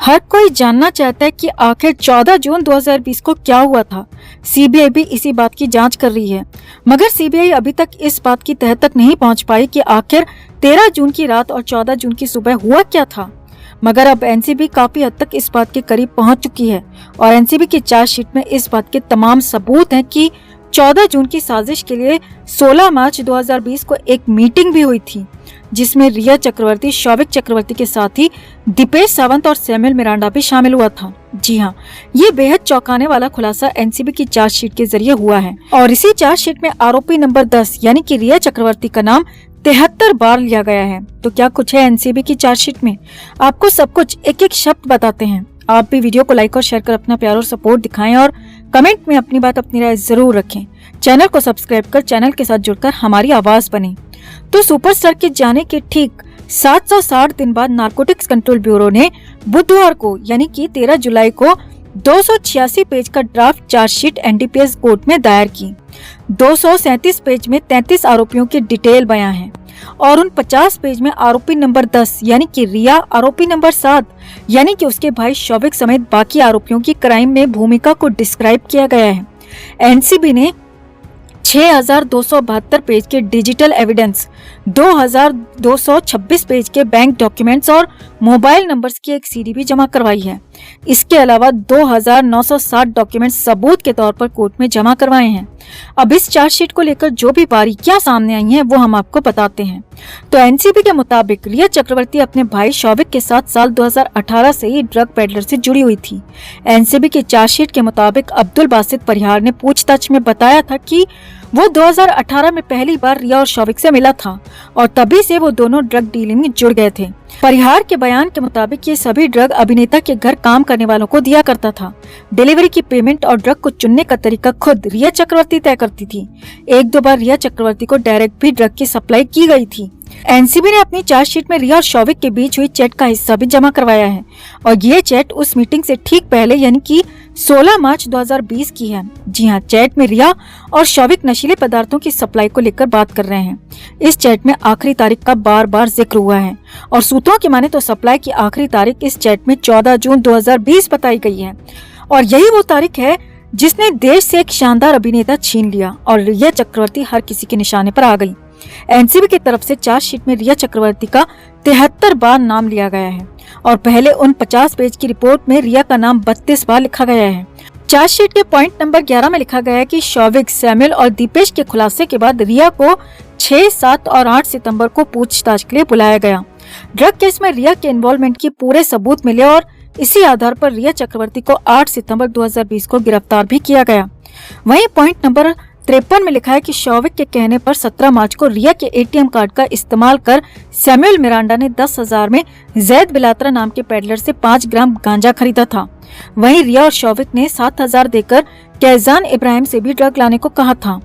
हर कोई जानना चाहता है कि आखिर 14 जून 2020 को क्या हुआ था। सीबीआई भी इसी बात की जांच कर रही है, मगर सीबीआई अभी तक इस बात की तह तक नहीं पहुंच पाई कि आखिर 13 जून की रात और 14 जून की सुबह हुआ क्या था। मगर अब एनसीबी काफी हद तक इस बात के करीब पहुंच चुकी है और एनसीबी की चार्जशीट में इस बात के तमाम सबूत हैं कि 14 जून की साजिश के लिए 16 मार्च 2020 को एक मीटिंग भी हुई थी, जिसमें रिया चक्रवर्ती, शौविक चक्रवर्ती के साथ ही दीपेश सावंत और सैमुअल मिरांडा भी शामिल हुआ था। जी हाँ, ये बेहद चौंकाने वाला खुलासा एनसीबी की चार्जशीट के जरिए हुआ है और इसी चार्जशीट में आरोपी नंबर 10 यानी कि रिया चक्रवर्ती का नाम 73 बार लिया गया है। तो क्या कुछ है एनसीबी की चार्जशीट में, आपको सब कुछ एक एक शब्द बताते हैं। आप भी वीडियो को लाइक और शेयर कर अपना प्यार और सपोर्ट दिखाएं और कमेंट में अपनी बात, अपनी राय जरूर रखें। चैनल को सब्सक्राइब कर चैनल के साथ जुड़कर हमारी आवाज बने। तो सुपरस्टार के जाने के ठीक 760 दिन बाद नारकोटिक्स कंट्रोल ब्यूरो ने बुधवार को यानी कि 13 जुलाई को 286 पेज का ड्राफ्ट चार्जशीट एनडीपीएस कोर्ट में दायर की। 237 पेज में 33 आरोपियों की डिटेल बयां है और उन 50 पेज में आरोपी नंबर 10 यानी कि रिया, आरोपी नंबर 7 यानी कि उसके भाई शौविक समेत बाकी आरोपियों की क्राइम में भूमिका को डिस्क्राइब किया गया है। एनसीबी ने 6272 पेज के डिजिटल एविडेंस, 2226 पेज के बैंक डॉक्यूमेंट्स और मोबाइल नंबर्स की एक सीडी भी जमा करवाई है। इसके अलावा 2960 डॉक्यूमेंट्स सबूत के तौर पर कोर्ट में जमा करवाए हैं। अब इस चार्जशीट को लेकर जो भी बारीकियां सामने आई हैं वो हम आपको बताते हैं। तो एनसीबी के मुताबिक रिया चक्रवर्ती अपने भाई शौविक के साथ साल 2018 से ही ड्रग पेडलर से जुड़ी हुई थी। एनसीबी की चार्जशीट के मुताबिक अब्दुल बासित परिहार ने पूछताछ में बताया था कि वो 2018 में पहली बार रिया और शौविक से मिला था और तभी से वो दोनों ड्रग डीलिंग में जुड़ गए थे। परिहार के बयान के मुताबिक ये सभी ड्रग अभिनेता के घर काम करने वालों को दिया करता था। डिलीवरी की पेमेंट और ड्रग को चुनने का तरीका खुद रिया चक्रवर्ती तय करती थी। एक दो बार रिया चक्रवर्ती को डायरेक्ट भी ड्रग की सप्लाई की गई थी। एनसीबी ने अपनी चार्जशीट में रिया और शौविक के बीच हुई चैट का हिस्सा भी जमा करवाया है और ये चैट उस मीटिंग से ठीक पहले यानी कि 16 मार्च 2020 की है। जी हाँ, चैट में रिया और शौविक नशीले पदार्थों की सप्लाई को लेकर बात कर रहे हैं। इस चैट में आखिरी तारीख का बार बार जिक्र हुआ है और सूत्रों की माने तो सप्लाई की आखिरी तारीख इस चैट में 14 जून 2020 बताई गई है और यही वो तारीख है जिसने देश से एक शानदार अभिनेता छीन लिया और रिया चक्रवर्ती हर किसी के निशाने पर आ गई। एनसीबी की तरफ से चार्जशीट में रिया चक्रवर्ती का 73 बार नाम लिया गया है और पहले उन 50 पेज की रिपोर्ट में रिया का नाम 32 बार लिखा गया है। चार्जशीट के पॉइंट नंबर 11 में लिखा गया है कि शौविक, सैमुअल और दीपेश के खुलासे के बाद रिया को 6, 7 और 8 सितंबर को पूछताछ के लिए बुलाया गया। ड्रग केस में रिया के इन्वॉल्वमेंट की पूरे सबूत मिले और इसी आधार पर रिया चक्रवर्ती को 8 सितंबर 2020 को गिरफ्तार भी किया गया। वहीं पॉइंट नंबर 53 में लिखा है कि शौविक के कहने पर 17 मार्च को रिया के एटीएम कार्ड का इस्तेमाल कर सैमुअल मिरांडा ने 10,000 में जैद बिलात्रा नाम के पेडलर से 5 ग्राम गांजा खरीदा था। वहीं रिया और शौविक ने 7,000 देकर कैजान इब्राहिम से भी ड्रग लाने को कहा था।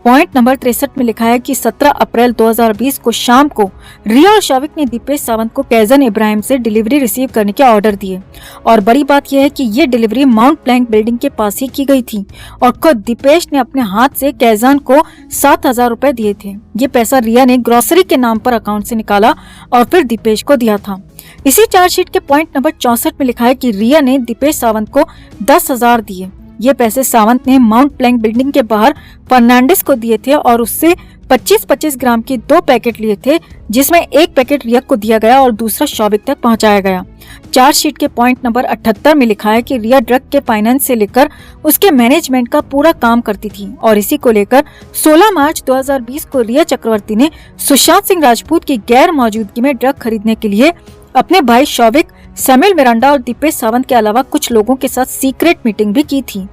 पॉइंट नंबर 63 में लिखा है कि 17 अप्रैल 2020 को शाम को रिया और शौविक ने दीपेश सावंत को कैजान इब्राहिम से डिलीवरी रिसीव करने के ऑर्डर दिए और बड़ी बात यह है कि ये डिलीवरी माउंट प्लैंक बिल्डिंग के पास ही की गई थी और खुद दीपेश ने अपने हाथ से कैजान को 7,000 रुपए दिए थे। ये पैसा रिया ने ग्रोसरी के नाम पर अकाउंट से निकाला और फिर दीपेश को दिया था। इसी चार्जशीट के पॉइंट नंबर 64 में लिखा है कि रिया ने दीपेश सावंत को 10,000 दिए। ये पैसे सावंत ने माउंट प्लैंक बिल्डिंग के बाहर फर्नांडिस को दिए थे और उससे 25-25 ग्राम के 2 पैकेट लिए थे, जिसमें एक पैकेट रिया को दिया गया और दूसरा शौविक तक पहुंचाया गया। चार्जशीट के पॉइंट नंबर 78 में लिखा है कि रिया ड्रग के फाइनेंस से लेकर उसके मैनेजमेंट का पूरा काम करती थी और इसी को लेकर 16 मार्च 2020 को रिया चक्रवर्ती ने सुशांत सिंह राजपूत की गैर मौजूदगी में ड्रग खरीदने के लिए अपने भाई शौविक, सैमुअल मिरांडा और दीपेश सावंत के अलावा कुछ लोगों के साथ सीक्रेट मीटिंग भी की थी।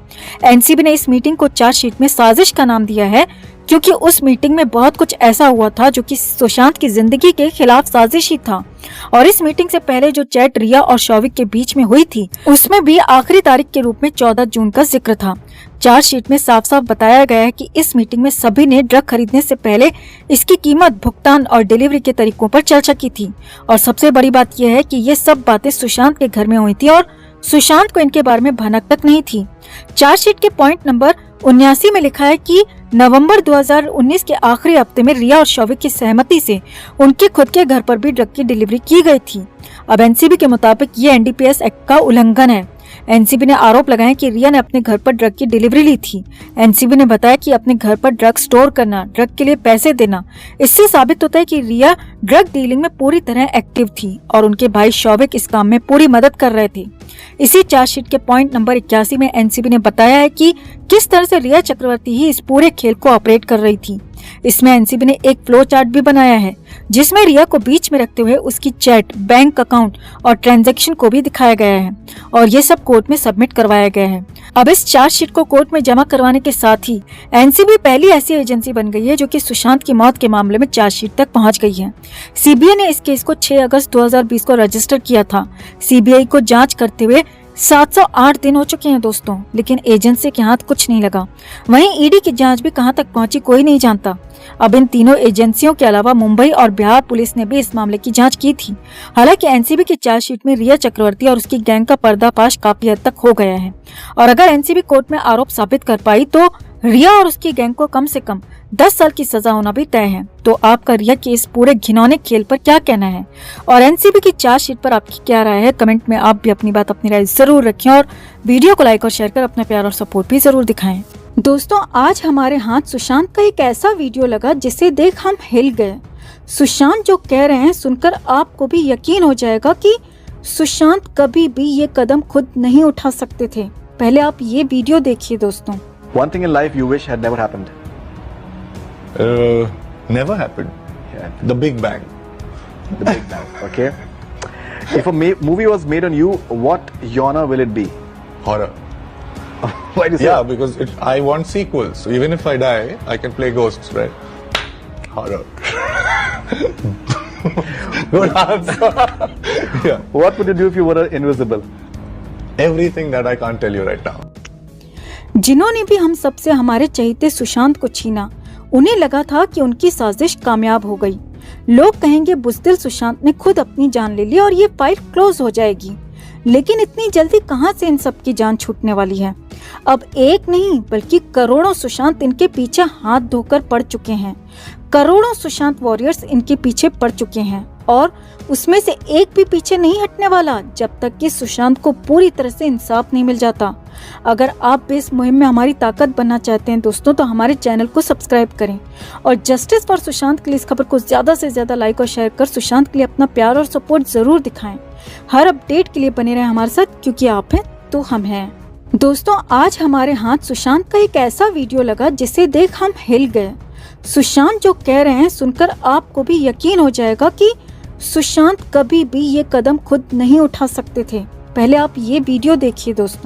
एनसीबी ने इस मीटिंग को चार्जशीट में साजिश का नाम दिया है क्योंकि उस मीटिंग में बहुत कुछ ऐसा हुआ था जो कि सुशांत की जिंदगी के खिलाफ साजिश ही था और इस मीटिंग से पहले जो चैट रिया और शौविक के बीच में हुई थी उसमें भी आखिरी तारीख के रूप में 14 जून का जिक्र था। चार्जशीट में साफ साफ बताया गया है कि इस मीटिंग में सभी ने ड्रग खरीदने से पहले इसकी कीमत, भुगतान और डिलीवरी के तरीकों पर चर्चा की थी और सबसे बड़ी बात यह है कि ये सब बातें सुशांत के घर में हुई थी और सुशांत को इनके बारे में भनक तक नहीं थी। चार्जशीट के पॉइंट नंबर 79 में लिखा है कि नवंबर 2019 के आखिरी हफ्ते में रिया और शौविक की सहमति से उनके खुद के घर पर भी ड्रग की डिलीवरी की गई थी। अब एनसीबी के मुताबिक ये एनडीपीएस एक्ट का उल्लंघन है। एनसीबी ने आरोप लगाया कि रिया ने अपने घर पर ड्रग की डिलीवरी ली थी। एनसीबी ने बताया कि अपने घर पर ड्रग स्टोर करना, ड्रग के लिए पैसे देना, इससे साबित होता है कि रिया ड्रग डीलिंग में पूरी तरह एक्टिव थी और उनके भाई शौविक इस काम में पूरी मदद कर रहे थे। इसी चार्जशीट के पॉइंट नंबर 81 में एनसीबी ने बताया है कि किस तरह से रिया चक्रवर्ती ही इस पूरे खेल को ऑपरेट कर रही थी। इसमें एनसीबी ने एक फ्लो चार्ट भी बनाया है जिसमें रिया को बीच में रखते हुए उसकी चैट, बैंक अकाउंट और ट्रांजैक्शन को भी दिखाया गया है और ये सब कोर्ट में सबमिट करवाया गया है। अब इस चार्जशीट को कोर्ट में जमा करवाने के साथ ही एनसीबी पहली ऐसी एजेंसी बन गई है जो कि सुशांत की मौत के मामले में चार्जशीट तक पहुंच गई है। सीबीआई ने इस केस को 6 अगस्त 2020 को रजिस्टर किया था। सीबीआई को जांच करते हुए 708 दिन हो चुके हैं दोस्तों, लेकिन एजेंसी के हाथ कुछ नहीं लगा। वहीं ईडी की जांच भी कहां तक पहुंची कोई नहीं जानता। अब इन तीनों एजेंसियों के अलावा मुंबई और बिहार पुलिस ने भी इस मामले की जांच की थी। हालांकि एनसीबी की चार्जशीट में रिया चक्रवर्ती और उसकी गैंग का पर्दाफाश काफी हद तक हो गया है और अगर एनसीबी कोर्ट में आरोप साबित कर पाई तो रिया और उसकी गैंग को कम से कम 10 साल की सजा होना भी तय है। तो आपका रिया के इस पूरे घिनौने खेल पर क्या कहना है और एनसीबी की चार्जशीट पर आपकी क्या राय है? कमेंट में आप भी अपनी राय जरूर रखें और वीडियो को लाइक और शेयर कर अपना प्यार और सपोर्ट भी जरूर दिखाएं। दोस्तों, आज हमारे हाथ सुशांत का एक ऐसा वीडियो लगा जिसे देख हम हिल गए। सुशांत जो कह रहे हैं सुनकर आपको भी यकीन हो जाएगा कि सुशांत कभी भी ये कदम खुद नहीं उठा सकते थे। पहले आप ये वीडियो देखिए दोस्तों। One thing in life you wish had never happened. Never happened. Yeah. The Big Bang. The Big Bang. Okay. If a movie was made on you, what genre will it be? Horror. Why do you say Yeah, that? because I want sequels. So even if I die, I can play ghosts, right? Horror. Good answer. Yeah. What would you do if you were invisible? Everything that I can't tell you right now. जिन्होंने भी हम सबसे हमारे चहेते सुशांत को छीना, उन्हें लगा था कि उनकी साजिश कामयाब हो गई। लोग कहेंगे बुज़दिल सुशांत ने खुद अपनी जान ले ली और ये फाइल क्लोज हो जाएगी। लेकिन इतनी जल्दी कहां से इन सब की जान छूटने वाली है? अब एक नहीं बल्कि करोड़ों सुशांत इनके पीछे हाथ धोकर पड़ चुके हैं। करोड़ों सुशांत वॉरियर्स इनके पीछे पड़ चुके हैं और उसमें से एक भी पीछे नहीं हटने वाला जब तक कि सुशांत को पूरी तरह से इंसाफ नहीं मिल जाता। अगर आप भी इस मुहिम में हमारी ताकत बनना चाहते हैं दोस्तों तो हमारे चैनल को सब्सक्राइब करें और जस्टिस फॉर सुशांत के लिए इस खबर को ज्यादा से ज्यादा लाइक और शेयर कर सुशांत के लिए अपना प्यार और सपोर्ट जरूर दिखाएं। हर अपडेट के लिए बने रहें हमारे साथ, क्योंकि आप हैं तो हम हैं। दोस्तों, आज हमारे हाथ सुशांत का एक ऐसा वीडियो लगा जिसे देख हम हिल गए। सुशांत जो कह रहे हैं सुनकर आपको भी यकीन हो जाएगा कि सुशांत कभी भी ये कदम खुद नहीं उठा सकते थे। पहले आप ये वीडियो देखिए दोस्तों।